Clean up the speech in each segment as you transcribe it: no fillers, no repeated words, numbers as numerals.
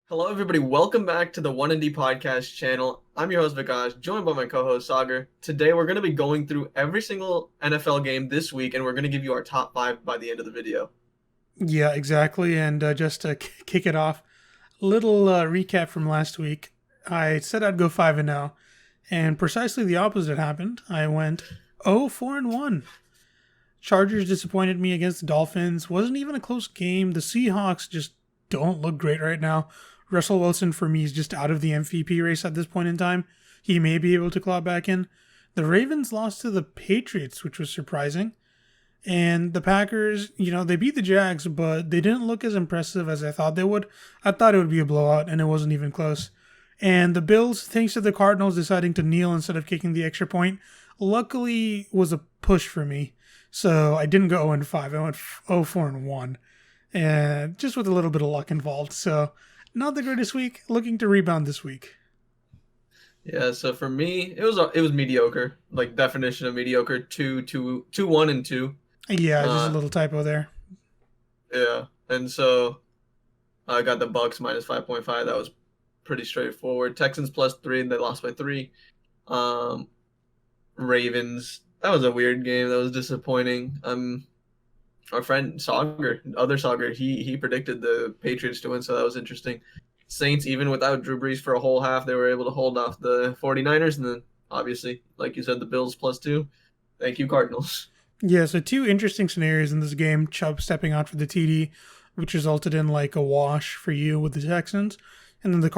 Hello, everybody. Welcome back to the One and D Podcast channel. I'm your host Vikash, joined by my co-host Sagar. Today, we're going to be going through every single NFL game this week, and we're going to give you our top five by the end of the video. Yeah, exactly. And just to kick it off, little recap from last week. I said I'd go 5-0, and precisely the opposite happened. I went 0-4-1. Chargers disappointed me against the Dolphins. Wasn't even a close game. The Seahawks just don't look great right now. Russell Wilson, for me, is just out of the MVP race at this point in time. He may be able to claw back in. The Ravens lost to the Patriots, which was surprising. And the Packers, they beat the Jags, but they didn't look as impressive as I thought they would. I thought it would be a blowout, and it wasn't even close. And the Bills, thanks to the Cardinals deciding to kneel instead of kicking the extra point, luckily was a push for me. So I didn't go 0-5. I went 0-4-1. And just with a little bit of luck involved. So not the greatest week. Looking to rebound this week. Yeah, so for me, it was mediocre, like definition of mediocre, 1 and 2. Yeah, just a Uh, little typo there. yeah, and so I got the Bucks minus 5.5. That was pretty straightforward. Texans +3, and they lost by 3. Um, Ravens, that was a weird game. That was disappointing. Our friend Sauger, other Sauger, he predicted the Patriots to win, so that was interesting. Saints, even without Drew Brees for a whole half, they were able to hold off the 49ers, and then obviously, like you said, the Bills +2. Thank you, Cardinals. Yeah, so two interesting scenarios in this game. Chubb stepping out for the TD, which resulted in like a wash for you with the Texans, and then the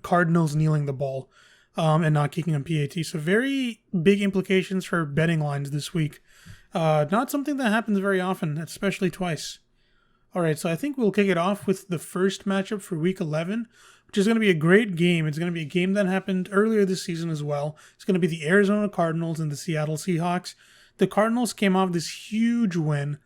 Cardinals kneeling the ball and not kicking on PAT. So very big implications for betting lines this week. Not something that happens very often, especially twice. All right, so I think we'll kick it off with the first matchup for Week 11, which is going to be a great game. It's going to be a game that happened earlier this season as well. It's going to be the Arizona Cardinals and the Seattle Seahawks. The Cardinals came off this huge win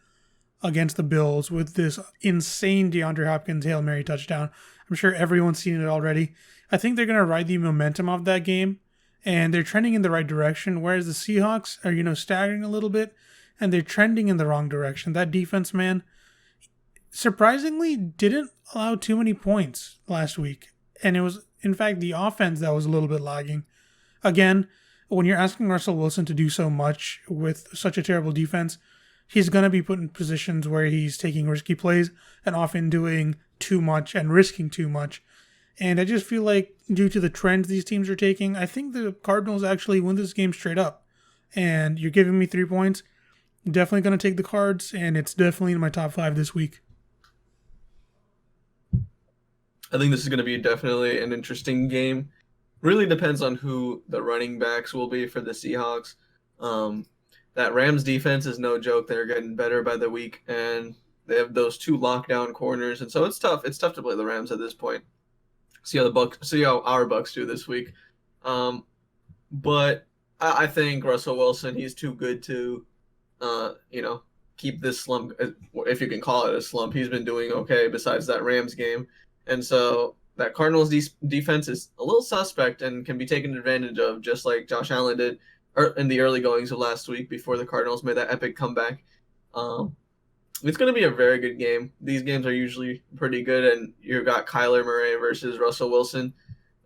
against the Bills with this insane DeAndre Hopkins Hail Mary touchdown. I'm sure everyone's seen it already. I think they're going to ride the momentum of that game, and they're trending in the right direction, whereas the Seahawks are, staggering a little bit, and they're trending in the wrong direction. That defense, man, surprisingly didn't allow too many points last week. And it was, in fact, the offense that was a little bit lagging. Again, when you're asking Russell Wilson to do so much with such a terrible defense, he's going to be put in positions where he's taking risky plays and often doing too much and risking too much. And I just feel like due to the trends these teams are taking, I think the Cardinals actually win this game straight up. And you're giving me 3 points. Definitely going to take the Cards, and it's definitely in my top 5 this week. I think this is going to be definitely an interesting game. Really depends on who the running backs will be for the Seahawks. That Rams defense is no joke. They're getting better by the week, and they have those 2 lockdown corners, and so it's tough. It's tough to play the Rams at this point. See how our Bucks do this week. But I think Russell Wilson, he's too good to, keep this slump, if you can call it a slump. He's been doing okay besides that Rams game. And so that Cardinals defense is a little suspect and can be taken advantage of, just like Josh Allen did in the early goings of last week before the Cardinals made that epic comeback. It's going to be a very good game. These games are usually pretty good, and you've got Kyler Murray versus Russell Wilson.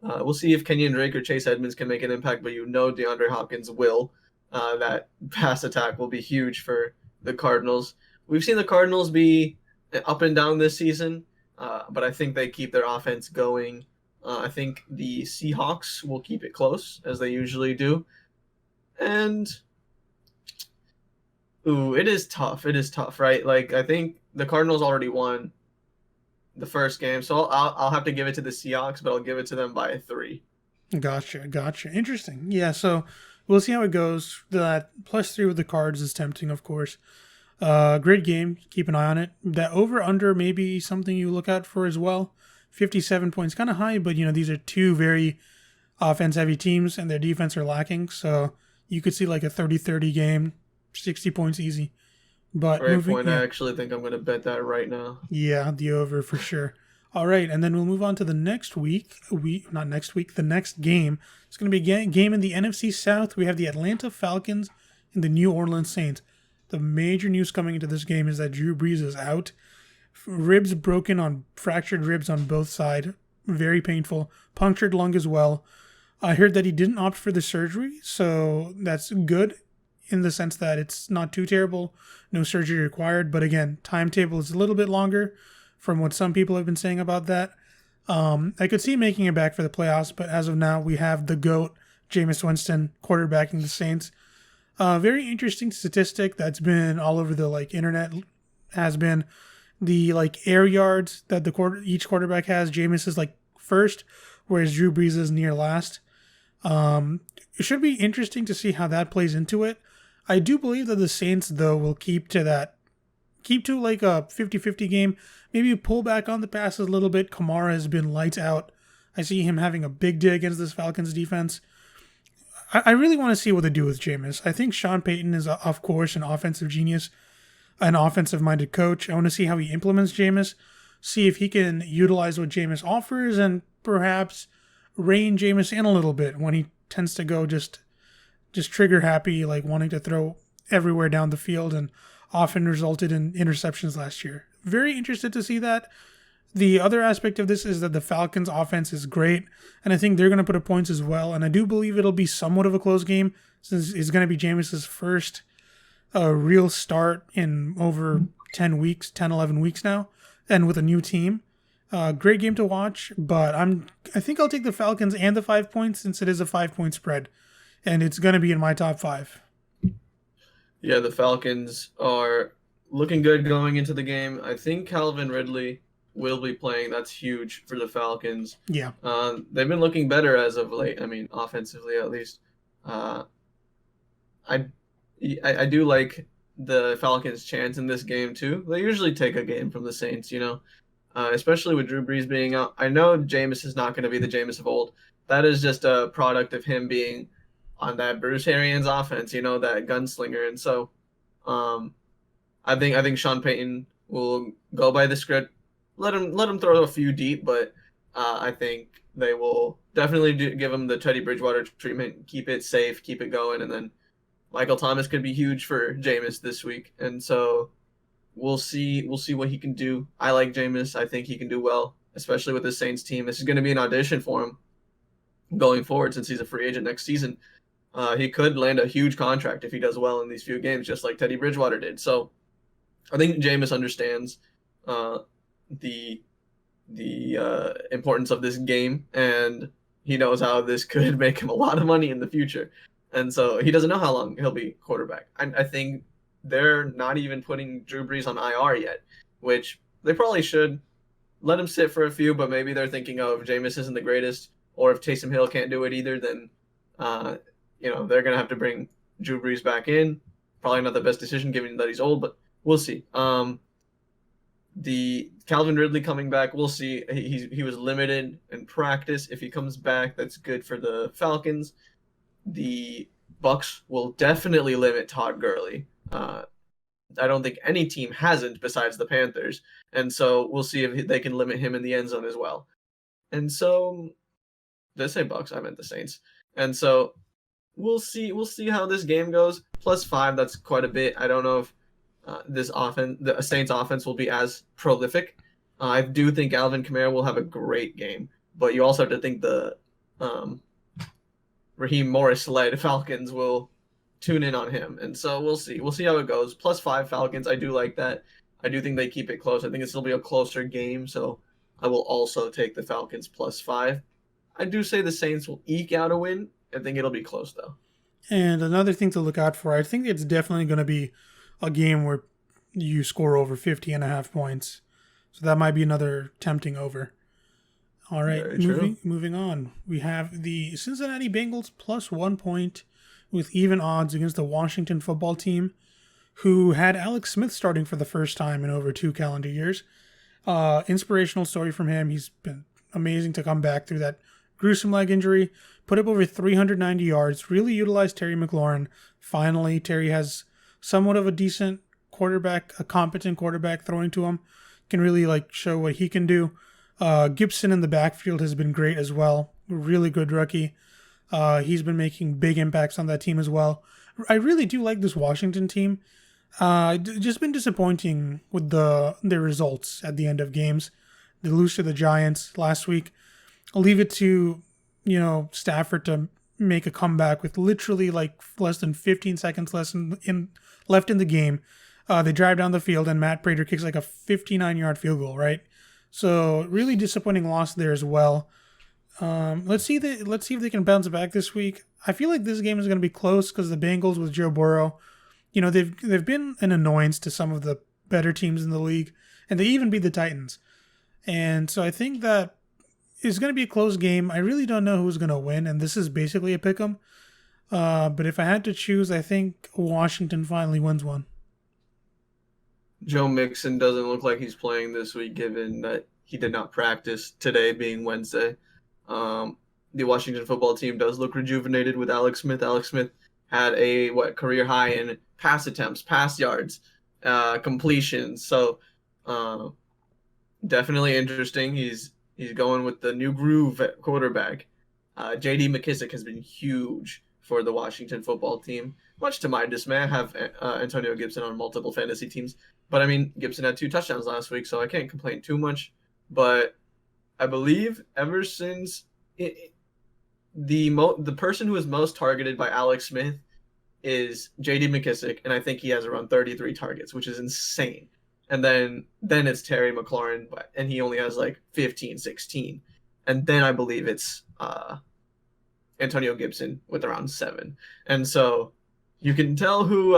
We'll see if Kenyon Drake or Chase Edmonds can make an impact, but DeAndre Hopkins will. That pass attack will be huge for the Cardinals. We've seen the Cardinals be up and down this season, but I think they keep their offense going. I think the Seahawks will keep it close, as they usually do. And, it is tough. It is tough, right? Like, I think the Cardinals already won the first game, so I'll have to give it to the Seahawks, but I'll give it to them by 3. Gotcha. Interesting. Yeah, so we'll see how it goes. That +3 with the Cards is tempting, of course. Great game. Keep an eye on it. That over-under may be something you look out for as well. 57 points, kind of high, but these are 2 very offense-heavy teams, and their defense are lacking. So you could see like a 30-30 game, 60 points easy. But Great point. I actually think I'm going to bet that right now. Yeah, the over for sure. All right, and then we'll move on to the next week. Not next week, the next game. It's going to be a game in the NFC South. We have the Atlanta Falcons and the New Orleans Saints. The major news coming into this game is that Drew Brees is out. Fractured ribs on both sides. very painful. Punctured lung as well. I heard that he didn't opt for the surgery, so that's good in the sense that it's not too terrible. No surgery required, but again, timetable is a little bit longer from what some people have been saying about that. I could see making it back for the playoffs, but as of now, we have the GOAT, Jameis Winston, quarterbacking the Saints. Very interesting statistic that's been all over the internet has been the air yards that each quarterback has. Jameis is first, whereas Drew Brees is near last. It should be interesting to see how that plays into it. I do believe that the Saints, though, will keep to a 50-50 game. Maybe pull back on the passes a little bit. Kamara has been lights out. I see him having a big day against this Falcons defense. I really want to see what they do with Jameis. I think Sean Payton is, of course, an offensive genius, an offensive-minded coach. I want to see how he implements Jameis, see if he can utilize what Jameis offers, and perhaps rein Jameis in a little bit when he tends to go just trigger happy, wanting to throw everywhere down the field, and often resulted in interceptions last year. Very interested to see that. The other aspect of this is that the Falcons offense is great, and I think they're going to put up points as well, and I do believe it'll be somewhat of a close game since it's going to be Jameis's first real start in over 10 weeks, 10, 11 weeks now, and with a new team. Great game to watch, but I think I'll take the Falcons and the 5 points since it is a 5-point spread, and it's going to be in my top 5. Yeah, the Falcons are looking good going into the game. I think Calvin Ridley will be playing. That's huge for the Falcons. Yeah. They've been looking better as of late. I mean, offensively at least. I do like the Falcons' chance in this game too. They usually take a game from the Saints, especially with Drew Brees being out. I know Jameis is not going to be the Jameis of old. That is just a product of him being on that Bruce Arians offense, that gunslinger. And so, I think Sean Payton will go by the script. Let him throw a few deep, but I think they will definitely give him the Teddy Bridgewater treatment. Keep it safe, keep it going, and then Michael Thomas could be huge for Jameis this week. And so we'll see what he can do. I like Jameis. I think he can do well, especially with the Saints team. This is going to be an audition for him going forward since he's a free agent next season. He could land a huge contract if he does well in these few games, just like Teddy Bridgewater did. So I think Jameis understands the importance of this game, and he knows how this could make him a lot of money in the future. And so he doesn't know how long he'll be quarterback. I think they're not even putting Drew Brees on IR yet, which they probably should. Let him sit for a few, but maybe they're thinking, if Jameis isn't the greatest, or if Taysom Hill can't do it either, then they're going to have to bring Drew Brees back in. Probably not the best decision given that he's old, but we'll see. The Calvin Ridley coming back, we'll see. He was limited in practice. If he comes back, that's good for the Falcons. The Bucs will definitely limit Todd Gurley. I don't think any team hasn't besides the Panthers. And so we'll see if they can limit him in the end zone as well. And so, did I say Bucs? I meant the Saints. And so we'll see how this game goes. +5, that's quite a bit. I don't know if the Saints offense will be as prolific. I do think Alvin Kamara will have a great game, but you also have to think the Raheem Morris-led Falcons will tune in on him, and so we'll see. We'll see how it goes. +5 Falcons. I do like that. I do think they keep it close. I think it'll be a closer game, so I will also take the Falcons +5. I do say the Saints will eke out a win. I think it'll be close though. And another thing to look out for, I think it's definitely going to be a game where you score over 50.5 points. So that might be another tempting over. All right, moving on. We have the Cincinnati Bengals +1 point with even odds against the Washington football team, who had Alex Smith starting for the first time in over 2 calendar years. Inspirational story from him. He's been amazing to come back through that gruesome leg injury, put up over 390 yards, really utilized Terry McLaurin. Finally, Terry has somewhat of a decent quarterback, a competent quarterback throwing to him, can really show what he can do. Gibson in the backfield has been great as well. Really good rookie. He's been making big impacts on that team as well. I really do like this Washington team. Just been disappointing with their results at the end of games. They lose to the Giants last week. leave it to, Stafford to make a comeback with literally like less than 15 seconds left in the game. They drive down the field and Matt Prater kicks like a 59-yard field goal, right? So really disappointing loss there as well. Let's see if they can bounce back this week. I feel like this game is going to be close because the Bengals with Joe Burrow, they've been an annoyance to some of the better teams in the league, and they even beat the Titans. And so I think that it's going to be a close game. I really don't know who's going to win, and this is basically a pick'em. But if I had to choose, I think Washington finally wins one. Joe Mixon doesn't look like he's playing this week, given that he did not practice today, being Wednesday. The Washington football team does look rejuvenated with Alex Smith. Alex Smith had a career high in pass attempts, pass yards, completions. So definitely interesting. He's going with the new groove at quarterback. J.D. McKissick has been huge for the Washington football team. Much to my dismay, I have Antonio Gibson on multiple fantasy teams. But, I mean, Gibson had 2 touchdowns last week, so I can't complain too much. But I believe ever since the person who is most targeted by Alex Smith is J.D. McKissick, and I think he has around 33 targets, which is insane. And then it's Terry McLaurin, and he only has like 15, 16. And then I believe it's Antonio Gibson with around 7. And so you can tell who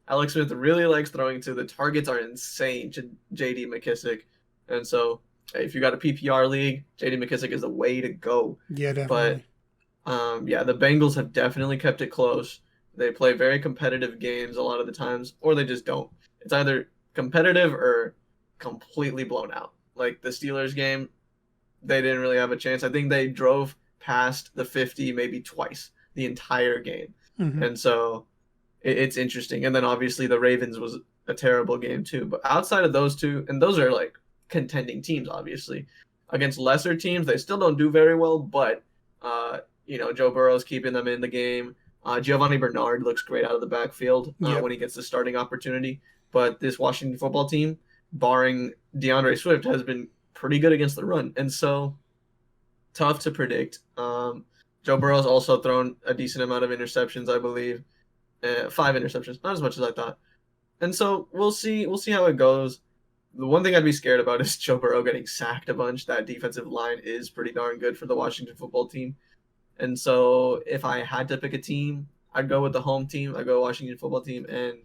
Alex Smith really likes throwing to. The targets are insane to J.D. McKissick. And so if you got a PPR league, J.D. McKissick is the way to go. Yeah, definitely. But the Bengals have definitely kept it close. They play very competitive games a lot of the times, or they just don't. It's either competitive or completely blown out. Like the Steelers game, they didn't really have a chance. I think they drove past the 50 maybe twice the entire game. Mm-hmm. And so it's interesting. And then obviously the Ravens was a terrible game too. But outside of those two, and those are like contending teams, obviously. Against lesser teams, they still don't do very well, but Joe Burrow's keeping them in the game. Giovanni Bernard looks great out of the backfield when he gets the starting opportunity. But this Washington football team, barring DeAndre Swift, has been pretty good against the run. And so tough to predict. Joe Burrow's also thrown a decent amount of interceptions, I believe. 5 interceptions, not as much as I thought. And so we'll see how it goes. The one thing I'd be scared about is Joe Burrow getting sacked a bunch. That defensive line is pretty darn good for the Washington football team. And so if I had to pick a team, I'd go with the home team. I'd go Washington football team. And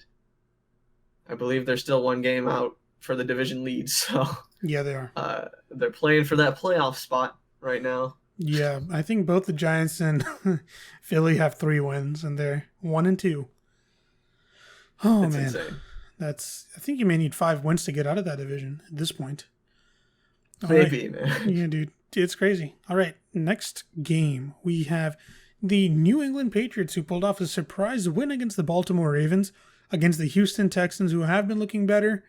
I believe they're still 1 game out for the division lead. So yeah, they are. They're playing for that playoff spot right now. Yeah, I think both the Giants and Philly have 3 wins, and they're 1-2. Oh, That's man. Insane. I think you may need 5 wins to get out of that division at this point. Maybe, man. Yeah, dude. It's crazy. All right, next game, we have the New England Patriots, who pulled off a surprise win against the Baltimore Ravens, against the Houston Texans, who have been looking better.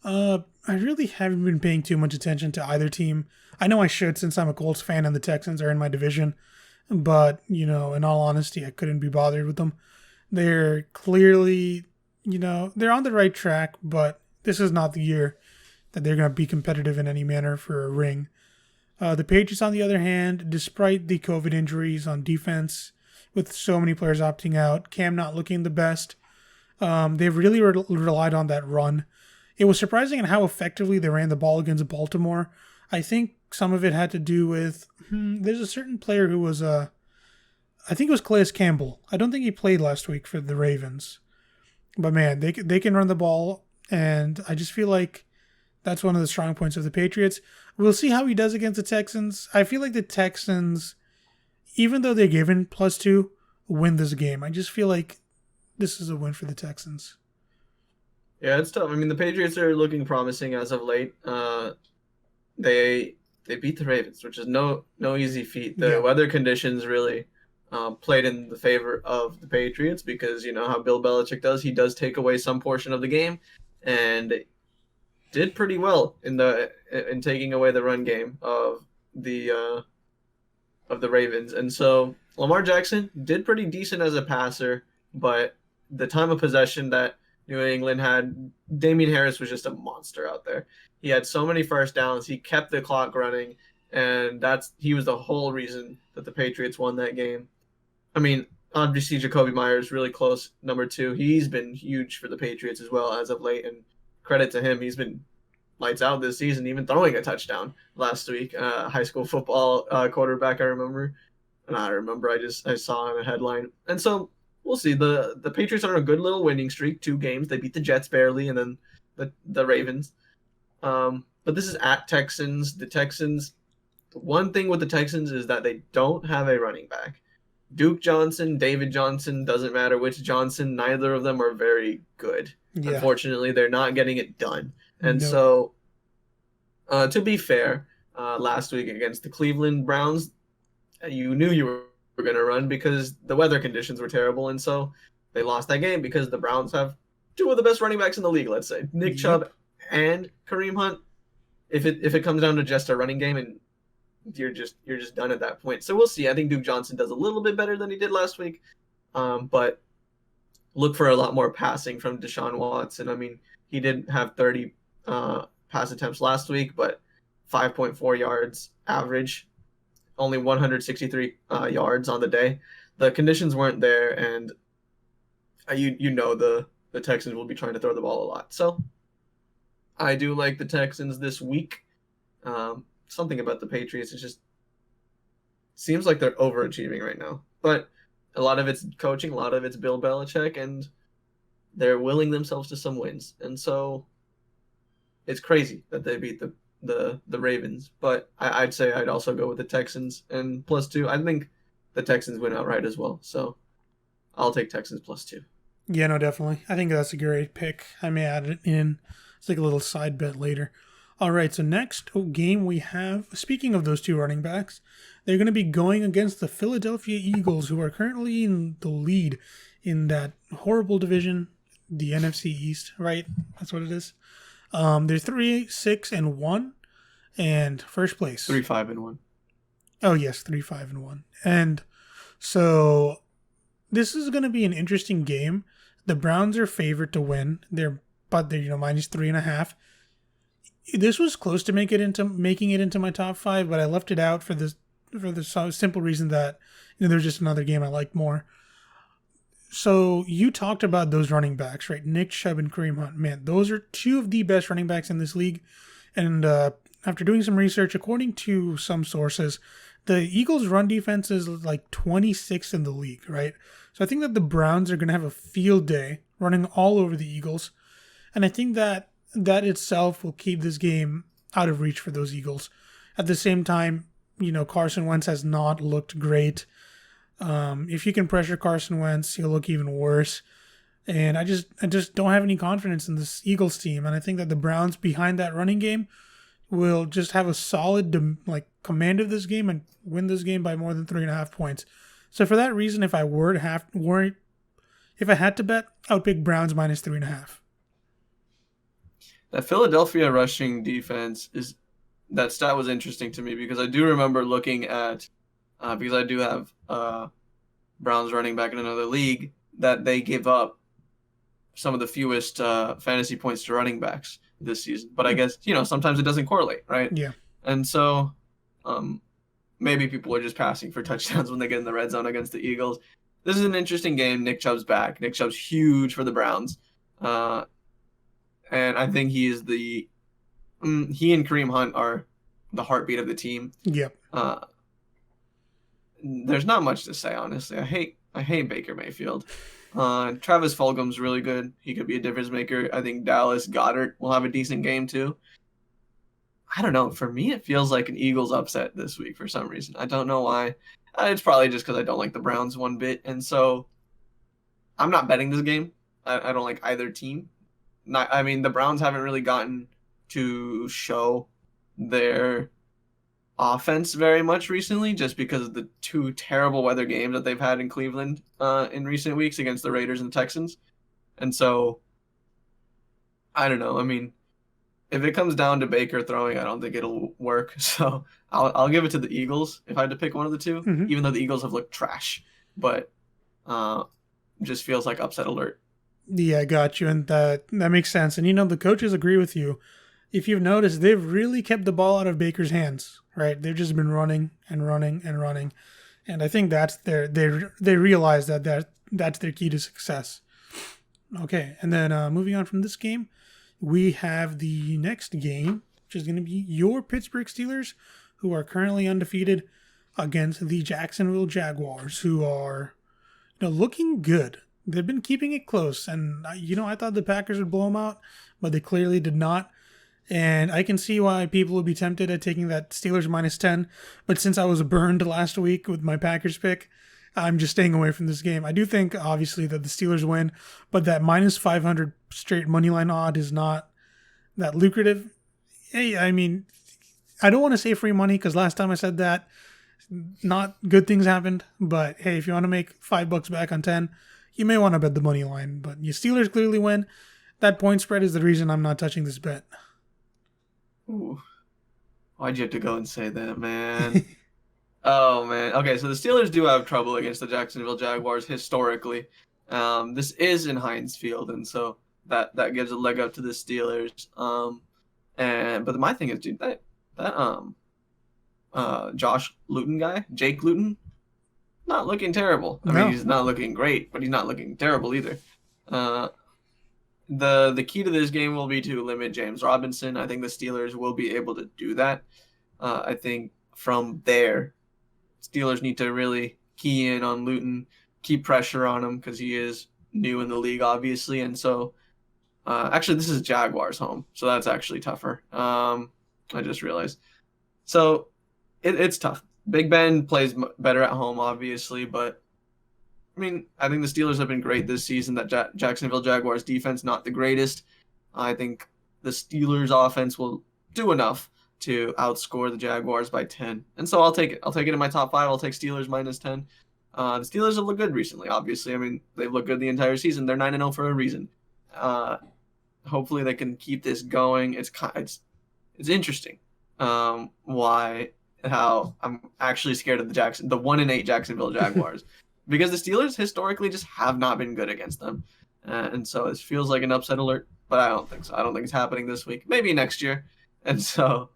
I really haven't been paying too much attention to either team. I know I should, since I'm a Colts fan and the Texans are in my division. But, in all honesty, I couldn't be bothered with them. They're clearly, they're on the right track, but this is not the year that they're going to be competitive in any manner for a ring. The Patriots, on the other hand, despite the COVID injuries on defense, with so many players opting out, Cam not looking the best, they've really relied on that run. It was surprising in how effectively they ran the ball against Baltimore. I think some of it had to do with, there's a certain player who was, I think it was Calais Campbell. I don't think he played last week for the Ravens. But man, they can run the ball, and I just feel like that's one of the strong points of the Patriots. We'll see how he does against the Texans. I feel like the Texans, even though they're given +2, win this game. I just feel like this is a win for the Texans. Yeah, it's tough. I mean, the Patriots are looking promising as of late. They beat the Ravens, which is no easy feat. The weather conditions really played in the favor of the Patriots, because you know how Bill Belichick does. He does take away some portion of the game, and did pretty well in taking away the run game of the Ravens. And so Lamar Jackson did pretty decent as a passer, but the time of possession that New England had, Damian Harris was just a monster out there. He had so many first downs. He kept the clock running, and he was the whole reason that the Patriots won that game. I mean, obviously Jacoby Myers really close number 2. He's been huge for the Patriots as well as of late, and credit to him, he's been lights out this season, even throwing a touchdown last week. High school football quarterback, I remember. Not I remember. I saw on a headline, and so we'll see. The Patriots are on a good little winning streak. 2 games. They beat the Jets barely, and then the Ravens. But this is at Texans. The Texans. One thing with the Texans is that they don't have a running back. Duke Johnson, David Johnson, doesn't matter which Johnson. Neither of them are very good. Yeah. Unfortunately, they're not getting it done. And so, to be fair, last week against the Cleveland Browns, you knew you were going to run because the weather conditions were terrible. And so they lost that game because the Browns have 2 of the best running backs in the league, let's say. Nick Chubb and Kareem Hunt. If it comes down to just a running game, and you're just done at that point. So we'll see. I think Duke Johnson does a little bit better than he did last week. But look for a lot more passing from Deshaun Watson. I mean, he did have 30 pass attempts last week, but 5.4 yards average, only 163 yards on the day. The conditions weren't there, and the Texans will be trying to throw the ball a lot. So I do like the Texans this week. Something about the Patriots, it just seems like they're overachieving right now. But a lot of it's coaching, a lot of it's Bill Belichick, and they're willing themselves to some wins. And so it's crazy that they beat the Ravens. But I'd say I'd also go with the Texans and +2. I think the Texans win outright as well. So I'll take Texans +2. Yeah, no, definitely. I think that's a great pick. I may add it in. It's like a little side bet later. All right, so next game we have, speaking of those 2 running backs, they're going to be going against the Philadelphia Eagles, who are currently in the lead in that horrible division, the NFC East, right? That's what it is. They're 3-6-1, and first place. 3-5-1. Oh, yes, 3-5-1. And so this is going to be an interesting game. The Browns are favored to win. They're -3.5. This was close to making it into my top 5, but I left it out for the simple reason that there's just another game I like more. So you talked about those running backs, right? Nick Chubb and Kareem Hunt. Man, those are 2 of the best running backs in this league. And after doing some research, according to some sources, the Eagles' run defense is like 26th in the league, right? So I think that the Browns are going to have a field day running all over the Eagles. And I think that itself will keep this game out of reach for those Eagles. At the same time, Carson Wentz has not looked great. If you can pressure Carson Wentz, he'll look even worse. And I just don't have any confidence in this Eagles team. And I think that the Browns behind that running game will just have a solid command of this game and win this game by more than 3.5 points. So for that reason, if I had to bet, I would pick Browns -3.5. That Philadelphia rushing defense that stat was interesting to me because I do remember looking at because I do have Browns running back in another league that they give up some of the fewest fantasy points to running backs this season. But I guess sometimes it doesn't correlate, right? Yeah. And so maybe people are just passing for touchdowns when they get in the red zone against the Eagles. This is an interesting game. Nick Chubb's back. Nick Chubb's huge for the Browns. And I think he and Kareem Hunt are the heartbeat of the team. Yep. There's not much to say, honestly. I hate Baker Mayfield. Travis Fulgham's really good. He could be a difference maker. I think Dallas Goedert will have a decent game too. I don't know. For me, it feels like an Eagles upset this week for some reason. I don't know why. It's probably just because I don't like the Browns one bit. And so I'm not betting this game. I don't like either team. The Browns haven't really gotten to show their offense very much recently just because of the 2 terrible weather games that they've had in Cleveland in recent weeks against the Raiders and the Texans. And so, I don't know. If it comes down to Baker throwing, I don't think it'll work. So I'll give it to the Eagles if I had to pick one of the 2, even though the Eagles have looked trash. But just feels like upset alert. Yeah, I got you, and that makes sense. And the coaches agree with you. if you've noticed, they've really kept the ball out of Baker's hands, right? They've just been running and running and running, and I think that's they realize that's their key to success. Okay, and then moving on from this game, we have the next game, which is going to be your Pittsburgh Steelers, who are currently undefeated, against the Jacksonville Jaguars, who are looking good. They've been keeping it close, and I thought the Packers would blow them out, but they clearly did not. And I can see why people would be tempted at taking that Steelers -10. But since I was burned last week with my Packers pick, I'm just staying away from this game. I do think, obviously, that the Steelers win, but that -500 straight money line odd is not that lucrative. Hey, I mean, I don't want to say free money because last time I said that, not good things happened. But hey, if you want to make $5 back on 10, you may want to bet the money line. But your Steelers clearly win. That point spread is the reason I'm not touching this bet. Ooh. Why'd you have to go and say that, man? Oh, man. Okay, so the Steelers do have trouble against the Jacksonville Jaguars historically. This is in Heinz Field, and so that gives a leg up to the Steelers. But my thing is, dude, that Josh Luton guy, Jake Luton, not looking terrible. I mean, he's not looking great, but he's not looking terrible either. The key to this game will be to limit James Robinson. I think the Steelers will be able to do that. I think from there, Steelers need to really key in on Luton, keep pressure on him because he is new in the league, obviously. And so, actually, this is Jaguars home, so that's actually tougher. I just realized. So it's tough. Big Ben plays better at home, obviously, but I mean, I think the Steelers have been great this season. That Jacksonville Jaguars defense, not the greatest. I think the Steelers offense will do enough to outscore the Jaguars by 10. And so I'll take it. I'll take it in my top 5. I'll take Steelers -10. The Steelers have looked good recently, obviously. I mean, they've looked good the entire season. They're 9-0 for a reason. Hopefully they can keep this going. It's interesting how I'm actually scared of the 1-8 Jacksonville Jaguars. Because the Steelers historically just have not been good against them. And so it feels like an upset alert, but I don't think so. I don't think it's happening this week. Maybe next year. And so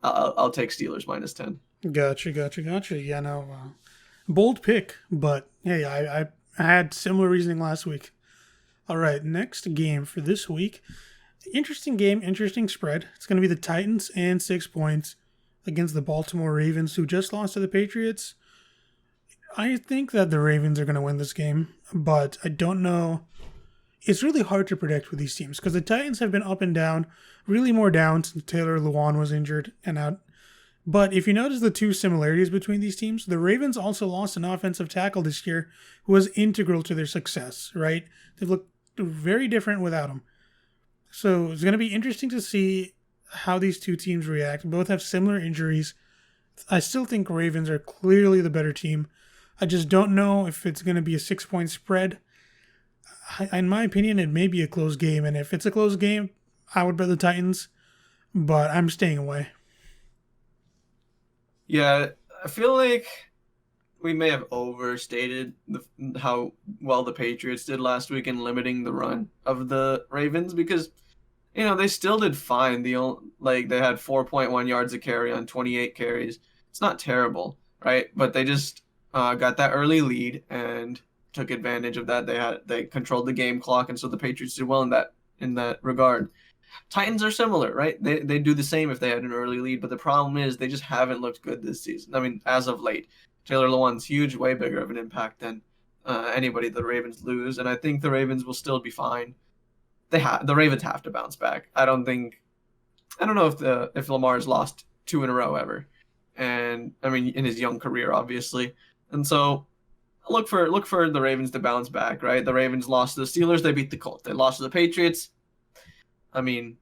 I'll take Steelers -10. Gotcha. Yeah, no, bold pick, but hey, I had similar reasoning last week. All right, next game for this week. Interesting game, interesting spread. It's going to be the Titans and 6 points against the Baltimore Ravens, who just lost to the Patriots. I think that the Ravens are going to win this game, but I don't know. It's really hard to predict with these teams because the Titans have been up and down, really more down since Taylor Lewan was injured and out. But if you notice the two similarities between these teams, the Ravens also lost an offensive tackle this year who was integral to their success, right? They've looked very different without him. So it's going to be interesting to see how these two teams react. Both have similar injuries. I still think Ravens are clearly the better team. I just don't know if it's going to be a 6-point spread. In my opinion, it may be a close game. And if it's a close game, I would bet the Titans. But I'm staying away. Yeah, I feel like we may have overstated how well the Patriots did last week in limiting the run of the Ravens because, they still did fine. They had 4.1 yards a carry on 28 carries. It's not terrible, right? But they just got that early lead and took advantage of that. They controlled the game clock, and so the Patriots did well in that regard. Titans are similar, right? They do the same if they had an early lead, but the problem is they just haven't looked good this season. I mean, as of late, Taylor Lewan's huge, way bigger of an impact than anybody the Ravens lose, and I think the Ravens will still be fine. The Ravens have to bounce back. I don't know if Lamar's lost 2 in a row ever, and I mean in his young career, obviously. And so look for the Ravens to bounce back, right? The Ravens lost to the Steelers, they beat the Colts. They lost to the Patriots. I mean,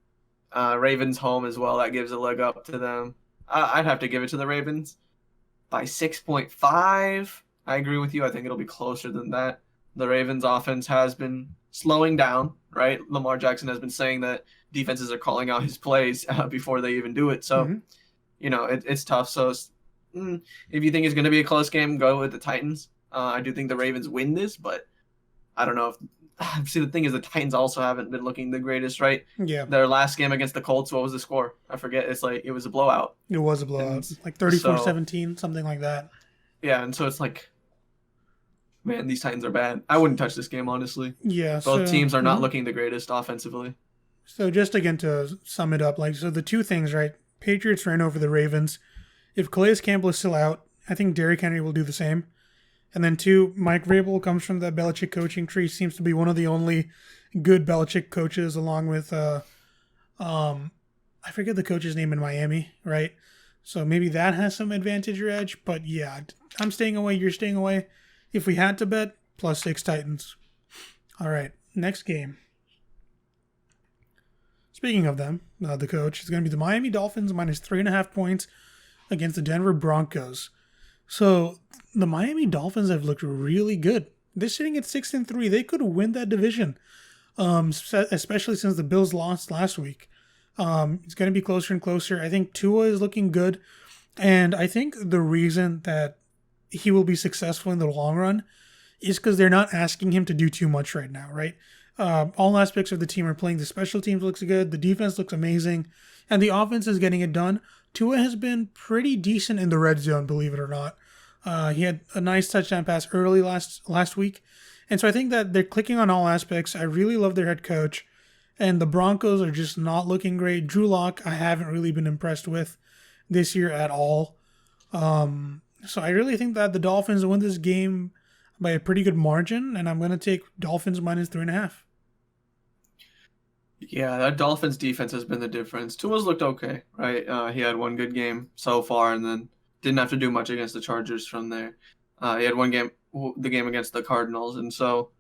Ravens home as well. That gives a leg up to them. I'd have to give it to the Ravens by 6.5. I agree with you. I think it'll be closer than that. The Ravens offense has been slowing down, right? Lamar Jackson has been saying that defenses are calling out his plays before they even do it. So, it's tough. So if you think it's going to be a close game, go with the Titans. I do think the Ravens win this, but I don't know see, the thing is, the Titans also haven't been looking the greatest, right? Yeah, Their last game against the Colts, what was the score? I forget. It's like it was a blowout, it was a blowout, and like so 34-17, something like that. yeah, and so it's like, man, these Titans are bad. I wouldn't touch this game honestly. Yeah, Both so teams are not looking the greatest offensively. so just again to sum it up, like so the two things, right? Patriots ran over the Ravens. If Calais Campbell is still out, I think Derrick Henry will do the same. And then two, Mike Vrabel comes from the Belichick coaching tree. Seems to be one of the only good Belichick coaches, along with I forget the coach's name in Miami, right? So maybe that has some advantage or edge. But yeah, I'm staying away. You're staying away. If we had to bet, +6 Titans. All right, next game. Speaking of them, the coach is going to be the Miami Dolphins -3.5 points against the Denver Broncos. So the Miami Dolphins have looked really good. They're sitting at 6-3. They could win that division, especially since the Bills lost last week. It's going to be closer and closer. I think Tua is looking good, and I think the reason that he will be successful in the long run is because they're not asking him to do too much right now, right? All aspects of the team are playing. The special teams looks good. The defense looks amazing, and the offense is getting it done. Tua has been pretty decent in the red zone, believe it or not. He had a nice touchdown pass early last week. And so I think that they're clicking on all aspects. I really love their head coach. And the Broncos are just not looking great. Drew Lock, I haven't really been impressed with this year at all. So I really think that the Dolphins win this game by a pretty good margin. And I'm going to take Dolphins -3.5. Yeah, that Dolphins defense has been the difference. Tua's looked okay, right? He had one good game so far, and then didn't have to do much against the Chargers from there. He had one game, the game against the Cardinals, and so,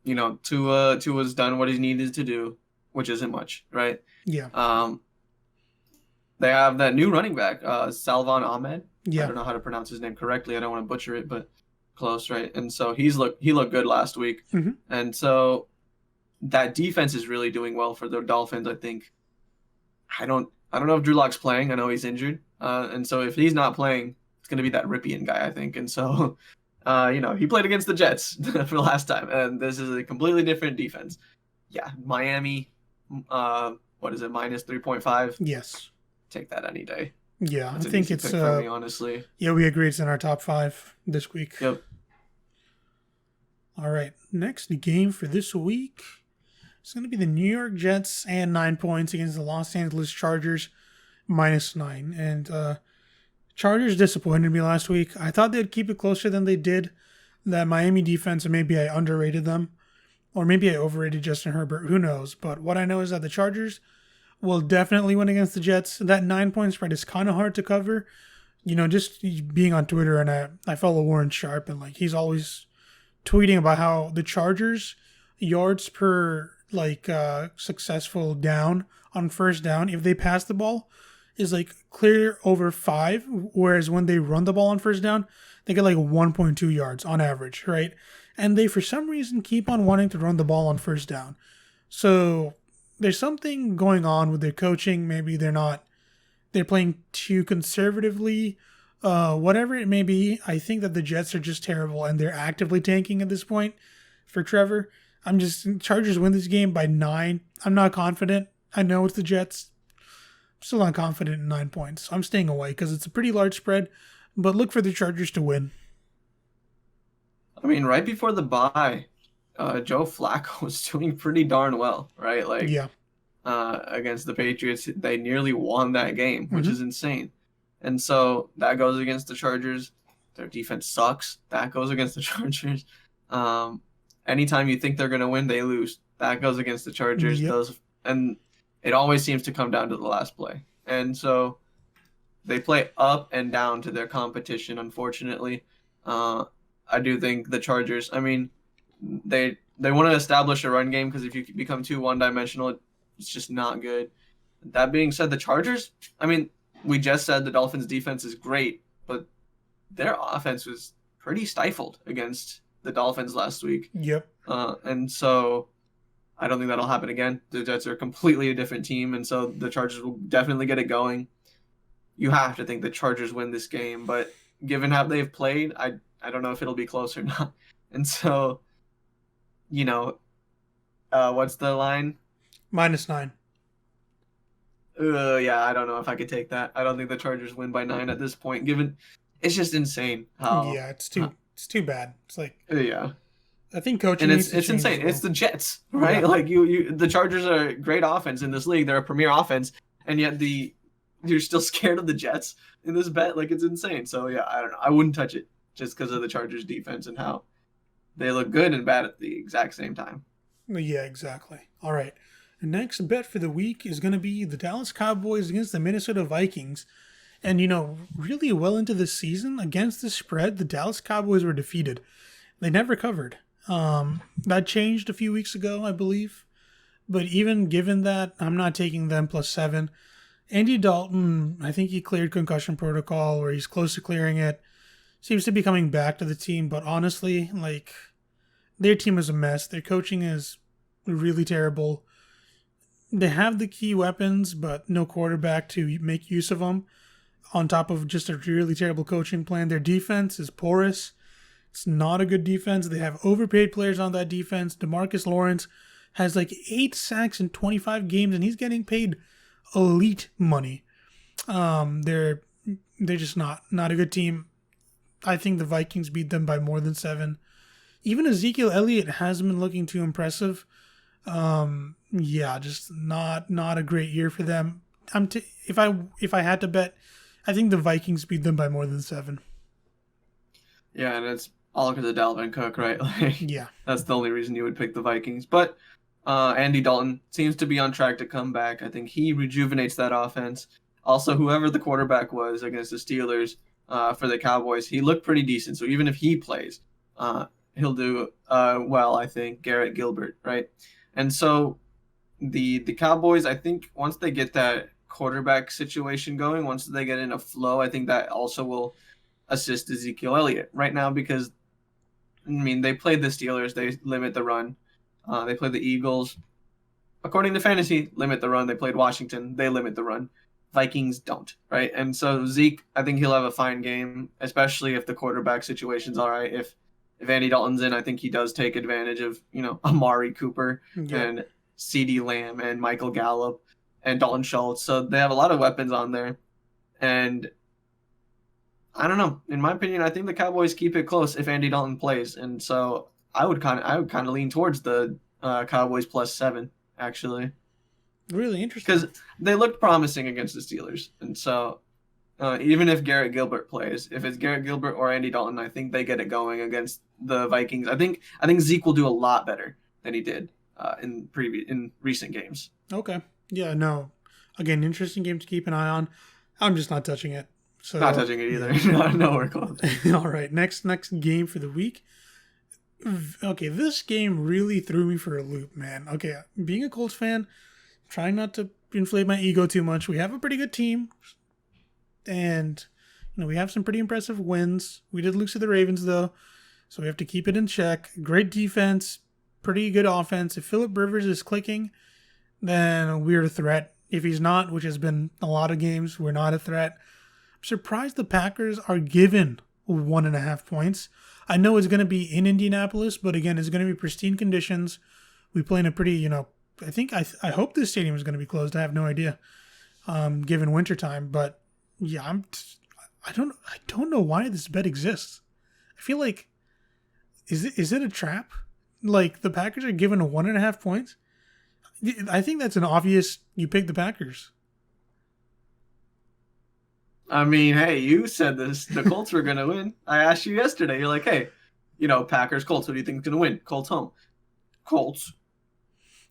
Tua's done what he needed to do, which isn't much, right? Yeah. They have that new running back, Salvon Ahmed. Yeah. I don't know how to pronounce his name correctly. I don't want to butcher it, but close, right? And so he looked good last week, and so that defense is really doing well for the Dolphins. I think. I don't know if Drew Lock's playing. I know he's injured, and so if he's not playing, it's going to be that Ripien guy, I think. And so, he played against the Jets for the last time, and this is a completely different defense. Yeah, Miami, what is it, -3.5? Yes. Take that any day. Yeah, That's I think it's for me, honestly. Yeah, we agree it's in our top 5 this week. Yep. All right, next game for this week. It's going to be the New York Jets and 9 points against the Los Angeles Chargers -9. And Chargers disappointed me last week. I thought they'd keep it closer than they did. That Miami defense, and maybe I underrated them. Or maybe I overrated Justin Herbert. Who knows? But what I know is that the Chargers will definitely win against the Jets. That 9-point spread is kind of hard to cover. Just being on Twitter, and I follow Warren Sharp, and he's always tweeting about how the Chargers yards per successful down on first down, if they pass the ball, is clear over 5, whereas when they run the ball on first down, they get 1.2 yards on average, right? And they for some reason keep on wanting to run the ball on first down. So there's something going on with their coaching. Maybe they're playing too conservatively, whatever it may be. I think that the Jets are just terrible, and they're actively tanking at this point for Trevor. Chargers win this game by 9. I'm not confident. I know it's the Jets. I'm still not confident in 9 points. I'm staying away because it's a pretty large spread, but look for the Chargers to win. I mean, right before the bye, Joe Flacco was doing pretty darn well, right? Yeah. Against the Patriots, they nearly won that game, which is insane. And so that goes against the Chargers. Their defense sucks. That goes against the Chargers. Anytime you think they're going to win, they lose. That goes against the Chargers. Yep. And it always seems to come down to the last play. And so they play up and down to their competition, unfortunately. I do think the Chargers, I mean, they want to establish a run game because if you become too one-dimensional, it's just not good. That being said, the Chargers, I mean, we just said the Dolphins' defense is great, but their offense was pretty stifled against the Dolphins last week. Yep. And so I don't think that'll happen again. The Jets are completely a different team, and so the Chargers will definitely get it going. You have to think the Chargers win this game, but given how they've played, I don't know if it'll be close or not. And so you know, what's the line? -9. Yeah, I don't know if I could take that. I don't think the Chargers win by 9 at this point. Given it's just insane how, Yeah, it's too bad. It's like yeah, I think and coaching needs to it's change as insane. It's well. the Jets, right? Yeah. Like the Chargers are a great offense in this league. They're a premier offense, and yet you're still scared of the Jets in this bet. Like it's insane. So yeah, I don't know. I wouldn't touch it just because of the Chargers defense and how they look good and bad at the exact same time. Yeah, exactly. All right. The next bet for the week is going to be the Dallas Cowboys against the Minnesota Vikings. And, really well into the season against the spread, the Dallas Cowboys were defeated. They never covered. That changed a few weeks ago, I believe. But even given that, I'm not taking them +7. Andy Dalton, I think he cleared concussion protocol, or he's close to clearing it. Seems to be coming back to the team, but honestly, like, their team is a mess. Their coaching is really terrible. They have the key weapons, but no quarterback to make use of them. On top of just a really terrible coaching plan, their defense is porous. It's not a good defense. They have overpaid players on that defense. DeMarcus Lawrence has like 8 sacks in 25 games, and he's getting paid elite money. They're just not a good team. I think the Vikings beat them by more than 7. Even Ezekiel Elliott hasn't been looking too impressive. Yeah, just not a great year for them. If I had to bet, I think the Vikings beat them by more than 7. Yeah, and it's all because of Dalvin Cook, right? Like, Yeah. that's the only reason you would pick the Vikings. But Andy Dalton seems to be on track to come back. I think he rejuvenates that offense. Also, whoever the quarterback was against the Steelers for the Cowboys, he looked pretty decent. So even if he plays, he'll do well, I think. Garrett Gilbert, right? And so the Cowboys, I think once they get that quarterback situation going, once they get in a flow, I think that also will assist Ezekiel Elliott right now because, I mean, they played the Steelers, they limit the run. They played the Eagles. According to fantasy, limit the run. They played Washington, they limit the run. Vikings don't, right? And so Zeke, I think he'll have a fine game, especially if the quarterback situation's all right. If Andy Dalton's in, I think he does take advantage of, Amari Cooper and CeeDee Lamb and Michael Gallup and Dalton Schultz. So they have a lot of weapons on there. And I don't know. In my opinion, I think the Cowboys keep it close if Andy Dalton plays. And so I would kind of lean towards the Cowboys +7, actually. Really interesting. Because they looked promising against the Steelers. And so even if Garrett Gilbert plays, if it's Garrett Gilbert or Andy Dalton, I think they get it going against the Vikings. I think Zeke will do a lot better than he did in recent games. Okay. Yeah, no. Again, interesting game to keep an eye on. I'm just not touching it. So not touching it either. Yeah. Nowhere close. All right. Next game for the week. Okay, this game really threw me for a loop, man. Okay, being a Colts fan, trying not to inflate my ego too much. We have a pretty good team. And, we have some pretty impressive wins. We did lose to the Ravens, though. So we have to keep it in check. Great defense. Pretty good offense. If Phillip Rivers is clicking, then we're a threat. If he's not, which has been a lot of games, we're not a threat. I'm surprised the Packers are given 1.5 points. I know it's going to be in Indianapolis, but again, it's going to be pristine conditions. We play in a pretty, I hope this stadium is going to be closed. I have no idea, given wintertime. But yeah, I don't know why this bet exists. I feel like, is it a trap? Like the Packers are given 1.5 points. I think that's an obvious. You pick the Packers. I mean, hey, you said this. The Colts were going to win. I asked you yesterday. You're like, hey, Packers, Colts. Who do you think is going to win? Colts home. Colts.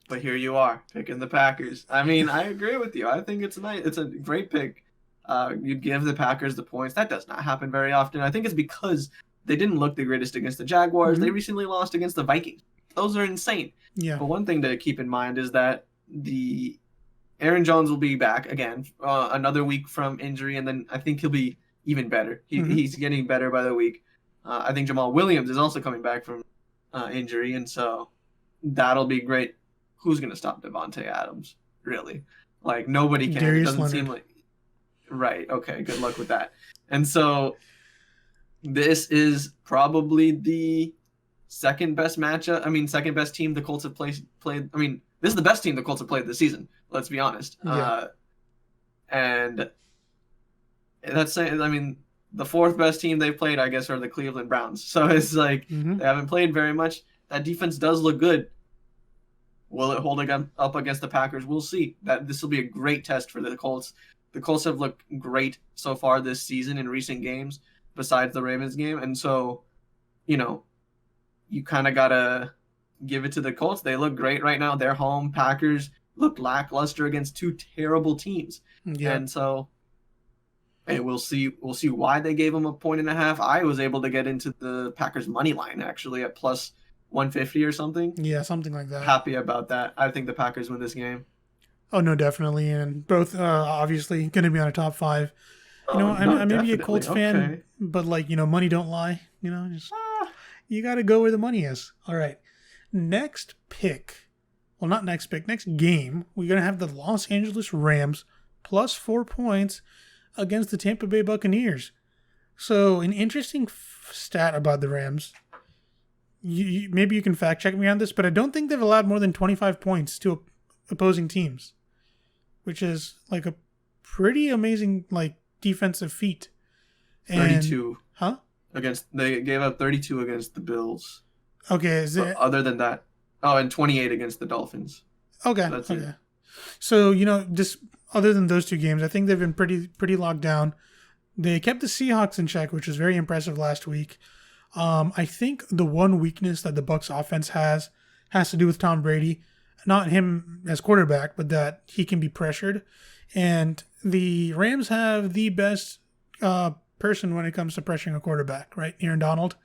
But here you are picking the Packers. I mean, I agree with you. I think it's nice. It's a great pick. You give the Packers the points. That does not happen very often. I think it's because they didn't look the greatest against the Jaguars. Mm-hmm. They recently lost against the Vikings. Those are insane. Yeah. But one thing to keep in mind is that the Aaron Jones will be back again another week from injury, and then I think he'll be even better. He's getting better by the week. I think Jamal Williams is also coming back from injury, and so that'll be great. Who's going to stop Devontae Adams, really? Like, nobody can. Darius It doesn't Leonard. seem like... Right, okay, good luck with that. And so this is probably the second best matchup. I mean, second best team the Colts have played. I mean, this is the best team the Colts have played this season. Let's be honest. Yeah. And that's saying. I mean, the fourth best team they've played, I guess, are the Cleveland Browns. So it's like Mm-hmm. they haven't played very much. That defense does look good. Will it hold up against the Packers? We'll see. That this will be a great test for the Colts. The Colts have looked great so far this season in recent games, besides the Ravens game, and so, you know, you kind of gotta give it to the Colts. They look great right now. They're home. Packers look lackluster against two terrible teams, Yeah. and so, hey, we'll see. We'll see why they gave them a point and a half. I was able to get into the Packers money line actually at plus 150 or something. Yeah, something like that. Happy about that. I think the Packers win this game. Oh no, definitely, and both obviously going to be on a top 5. You know, I may be a Colts fan, but like, you know, money don't lie. You know, just you got to go where the money is. All right, next pick. Well, not next pick. Next game, we're going to have the Los Angeles Rams plus 4 points against the Tampa Bay Buccaneers. So, an interesting stat about the Rams. Maybe you can fact check me on this, but I don't think they've allowed more than 25 points to opposing teams, which is like a pretty amazing like defensive feat. And 32. Huh? They gave up 32 against the Bills. Okay, is it other than that? Oh, and 28 against the Dolphins. Okay. That's okay. it. So, you know, just other than those two games, I think they've been pretty locked down. They kept the Seahawks in check, which was very impressive last week. I think the one weakness that the Bucs offense has to do with Tom Brady, not him as quarterback, but that he can be pressured. And the Rams have the best person when it comes to pressuring a quarterback, right? Aaron Donald.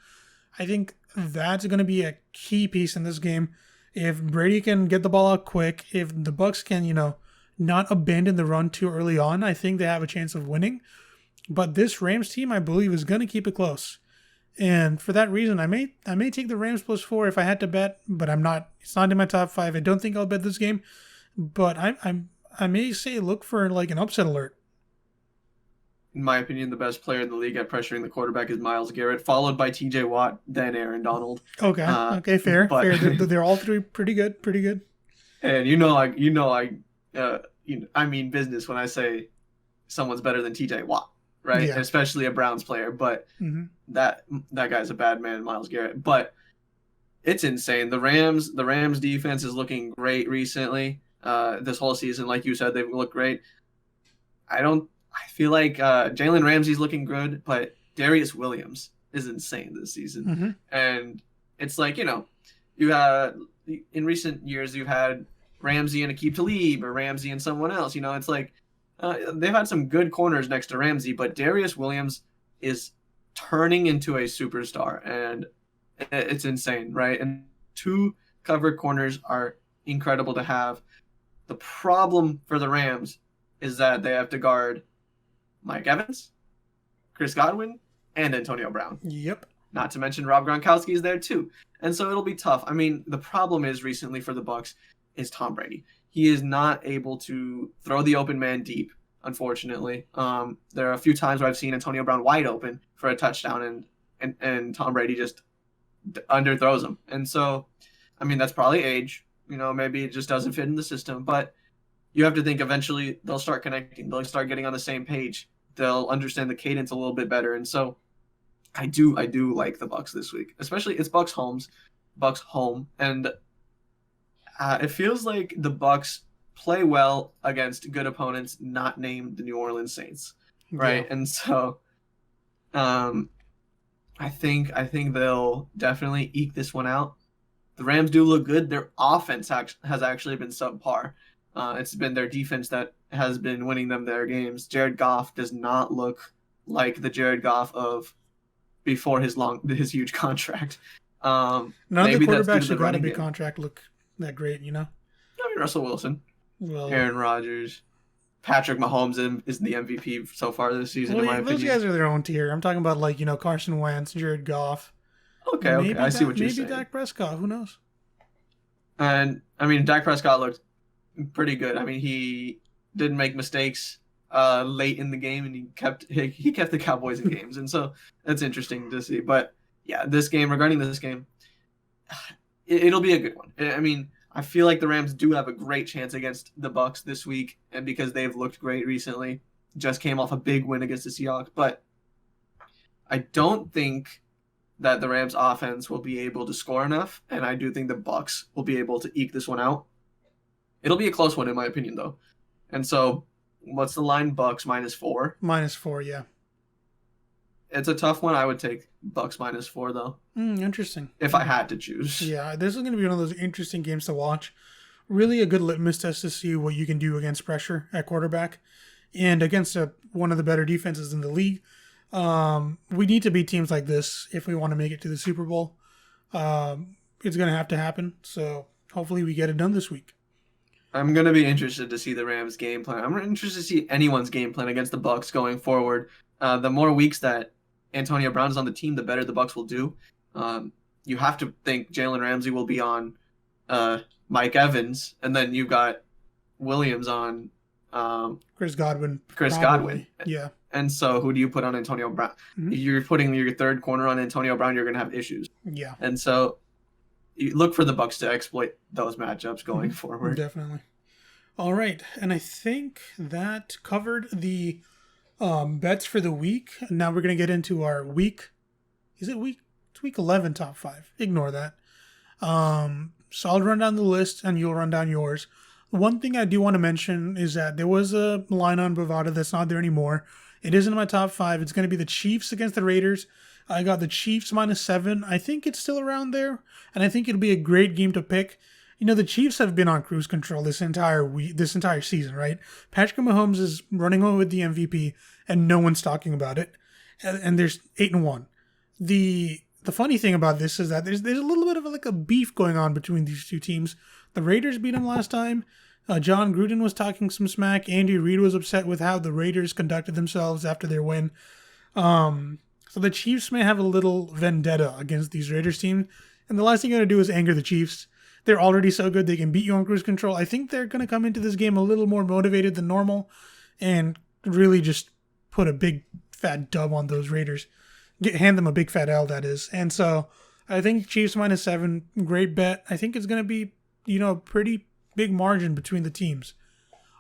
I think that's going to be a key piece in this game. If Brady can get the ball out quick, if the Bucs can, you know, not abandon the run too early on, I think they have a chance of winning. But this Rams team, I believe, is going to keep it close. And for that reason, I may take the Rams plus 4 if I had to bet, but I'm not. It's not in my top 5. I don't think I'll bet this game, but I may say look for like an upset alert. In my opinion, the best player in the league at pressuring the quarterback is Myles Garrett, folled by T.J. Watt, then Aaron Donald. Okay, fair. They're all three pretty good. And I mean business when I say someone's better than T.J. Watt, right? Yeah. Especially a Browns player, but that guy's a bad man, Myles Garrett. But it's insane. The Rams defense is looking great recently. This whole season, like you said, they've looked great. I feel like Jalen Ramsey's looking good, but Darius Williams is insane this season. And it's like, you know, you have in recent years you've had Ramsey and Aqib Talib or Ramsey and someone else. You know, it's like they've had some good corners next to Ramsey, but Darius Williams is turning into a superstar, and it's insane, right? And 2 covered corners are incredible to have. The problem for the Rams is that they have to guard Mike Evans, Chris Godwin, and Antonio Brown. Yep. Not to mention Rob Gronkowski is there too. And so it'll be tough. I mean, the problem is recently for the Bucs is Tom Brady. He is not able to throw the open man deep, unfortunately. There are a few times where I've seen Antonio Brown wide open for a touchdown and Tom Brady just underthrows him. And so, I mean, that's probably age. You know, maybe it just doesn't fit in the system, but you have to think eventually they'll start connecting. They'll start getting on the same page. They'll understand the cadence a little bit better. And so I do like the Bucs this week, especially it's Bucs home. And it feels like the Bucs play well against good opponents, not named the New Orleans Saints. Right. Yeah. And so I think they'll definitely eke this one out. The Rams do look good. Their offense has actually been subpar. It's been their defense that has been winning them their games. Jared Goff does not look like the Jared Goff of before his huge contract. None of the quarterbacks who got a big contract look that great, you know? I mean, Russell Wilson, Aaron Rodgers, Patrick Mahomes is the MVP so far this season, in my opinion. Those guys are their own tier. I'm talking about, like, you know, Carson Wentz, Jared Goff. Okay, I see what you're saying. Maybe Dak Prescott, who knows? And, I mean, Dak Prescott looked pretty good. I mean, he didn't make mistakes late in the game, and he kept the Cowboys in games, and so that's interesting to see. But yeah, regarding this game, it'll be a good one. I mean, I feel like the Rams do have a great chance against the Bucs this week, and because they've looked great recently, just came off a big win against the Seahawks. But I don't think that the Rams offense will be able to score enough, and I do think the Bucs will be able to eke this one out. It'll be a close one in my opinion, though. And so, what's the line? Bucs -4. -4, yeah. It's a tough one. I would take Bucs -4 though. Interesting. If I had to choose. Yeah, this is going to be one of those interesting games to watch. Really a good litmus test to see what you can do against pressure at quarterback and against one of the better defenses in the league. We need to beat teams like this if we want to make it to the Super Bowl. It's going to have to happen. So hopefully we get it done this week. I'm going to be interested to see the Rams game plan. I'm interested to see anyone's game plan against the Bucs going forward. The more weeks that Antonio Brown is on the team, the better the Bucs will do. You have to think Jalen Ramsey will be on Mike Evans, and then you've got Williams on Chris Godwin. Godwin. Yeah. And so who do you put on Antonio Brown? Mm-hmm. You're putting your third corner on Antonio Brown, you're going to have issues. Yeah. And so you look for the Bucs to exploit those matchups going forward. Definitely. All right. And I think that covered the bets for the week. Now we're going to get into our week. Is it week? It's week 11 top 5. Ignore that. So I'll run down the list and you'll run down yours. One thing I do want to mention is that there was a line on Bovada that's not there anymore. It isn't in my top 5. It's going to be the Chiefs against the Raiders. I got the Chiefs -7. I think it's still around there, and I think it'll be a great game to pick. You know, the Chiefs have been on cruise control this entire season, right? Patrick Mahomes is running away with the MVP, and no one's talking about it. And there's 8-1. The funny thing about this is that there's a little bit of a beef going on between these two teams. The Raiders beat them last time. John Gruden was talking some smack. Andy Reid was upset with how the Raiders conducted themselves after their win. So the Chiefs may have a little vendetta against these Raiders teams. And the last thing you're going to do is anger the Chiefs. They're already so good they can beat you on cruise control. I think they're going to come into this game a little more motivated than normal and really just put a big fat dub on those Raiders. Hand them a big fat L, that is. And so I think Chiefs -7, great bet. I think it's going to be, pretty big margin between the teams.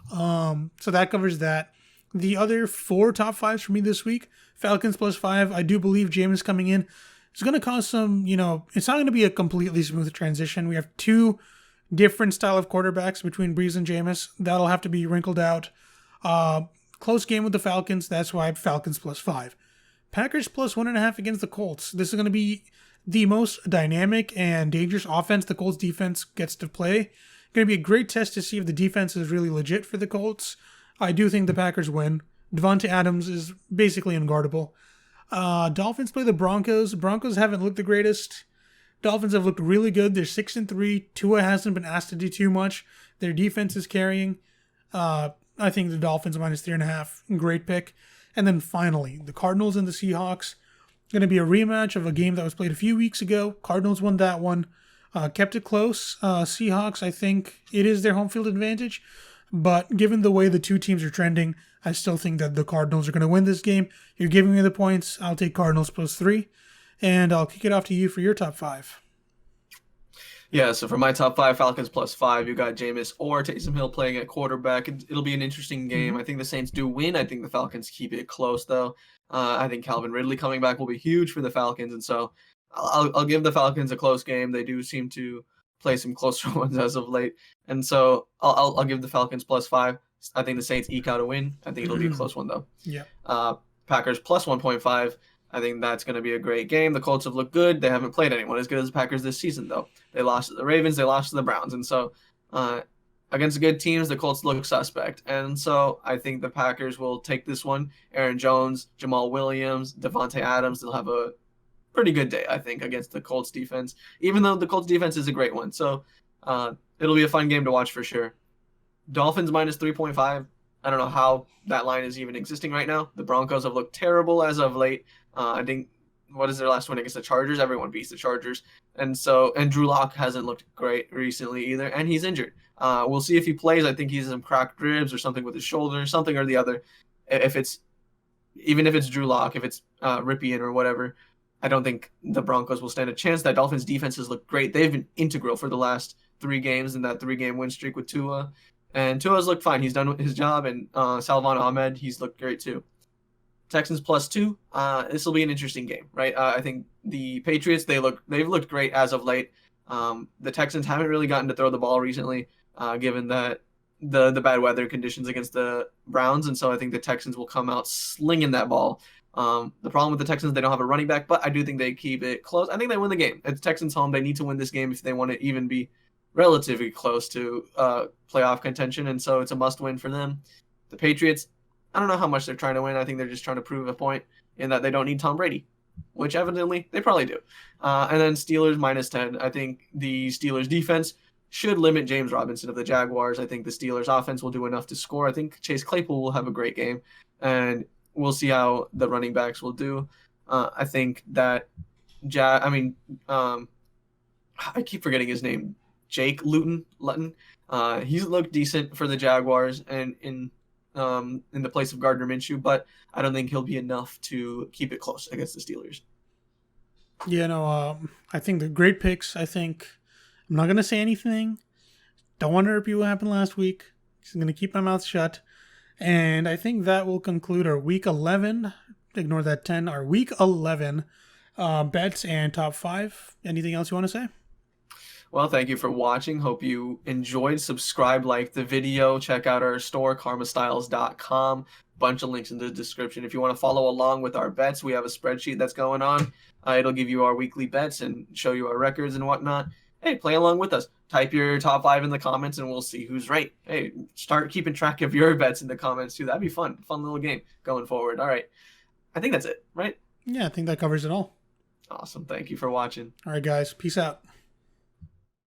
So that covers that. The other 4 top 5s for me this week, Falcons +5. I do believe Jameis coming in is going to cause some, it's not going to be a completely smooth transition. We have 2 different style of quarterbacks between Breeze and Jameis. That'll have to be wrinkled out. Close game with the Falcons. That's why Falcons +5. Packers +1.5 against the Colts. This is going to be the most dynamic and dangerous offense the Colts defense gets to play. Going to be a great test to see if the defense is really legit for the Colts. I do think the Packers win. Devontae Adams is basically unguardable. Dolphins play the Broncos. Broncos haven't looked the greatest. Dolphins have looked really good. They're 6-3. Tua hasn't been asked to do too much. Their defense is carrying. I think the Dolphins -3.5. Great pick. And then finally, the Cardinals and the Seahawks. Going to be a rematch of a game that was played a few weeks ago. Cardinals won that one. Kept it close. Seahawks, I think it is their home field advantage. But given the way the two teams are trending, I still think that the Cardinals are going to win this game. You're giving me the points. I'll take Cardinals +3. And I'll kick it off to you for your top 5. Yeah, so for my top 5, Falcons +5, you got Jameis or Taysom Hill playing at quarterback. It'll be an interesting game. I think the Saints do win. I think the Falcons keep it close, though. I think Calvin Ridley coming back will be huge for the Falcons, and so I'll give the Falcons a close game. They do seem to play some closer ones as of late, and so I'll give the Falcons +5. I think the Saints eke out a win. I think it'll be a close one, though. Yeah. Packers +1.5. I think that's going to be a great game. The Colts have looked good. They haven't played anyone as good as the Packers this season, though. They lost to the Ravens. They lost to the Browns. And so against good teams, the Colts look suspect. And so I think the Packers will take this one. Aaron Jones, Jamal Williams, Devontae Adams, they'll have a pretty good day, I think, against the Colts defense, even though the Colts defense is a great one. So it'll be a fun game to watch for sure. Dolphins -3.5. I don't know how that line is even existing right now. The Broncos have looked terrible as of late. I think, what is their last win against the Chargers? Everyone beats the Chargers. And Drew Lock hasn't looked great recently either, and he's injured. We'll see if he plays. I think he's some cracked ribs or something with his shoulder, something or the other. Even if it's Drew Lock, if it's Ripien or whatever, I don't think the Broncos will stand a chance. That Dolphins defense has looked great. They've been integral for the last 3 games in that 3-game win streak with Tua. And Tua's looked fine. He's done his job. And Salvon Ahmed, he's looked great too. Texans +2. This will be an interesting game, right? I think the Patriots, they've looked great as of late. The Texans haven't really gotten to throw the ball recently, given that the bad weather conditions against the Browns. And so I think the Texans will come out slinging that ball. The problem with the Texans, they don't have a running back, but I do think they keep it close. I think they win the game. It's Texans home. They need to win this game if they want to even be relatively close to playoff contention, and so it's a must-win for them. The Patriots, I don't know how much they're trying to win. I think they're just trying to prove a point in that they don't need Tom Brady, which evidently they probably do. And then Steelers -10. I think the Steelers defense should limit James Robinson of the Jaguars. I think the Steelers offense will do enough to score. I think Chase Claypool will have a great game, and we'll see how the running backs will do. I think that I keep forgetting his name. Jake Luton. He's looked decent for the Jaguars and in the place of Gardner Minshew, but I don't think he'll be enough to keep it close against the Steelers. Yeah, no, I think they're great picks. I think I'm not going to say anything. Don't want to repeat what happened last week. Just going to keep my mouth shut. And I think that will conclude our Week 11. Ignore that 10. Our Week 11 bets and top 5. Anything else you want to say? Well, thank you for watching. Hope you enjoyed. Subscribe, like the video. Check out our store, karmastyles.com. Bunch of links in the description. If you want to follow along with our bets, we have a spreadsheet that's going on. It'll give you our weekly bets and show you our records and whatnot. Hey, play along with us. Type your top 5 in the comments and we'll see who's right. Hey, start keeping track of your bets in the comments too. That'd be fun. Fun little game going forward. All right. I think that's it, right? Yeah, I think that covers it all. Awesome. Thank you for watching. All right, guys. Peace out.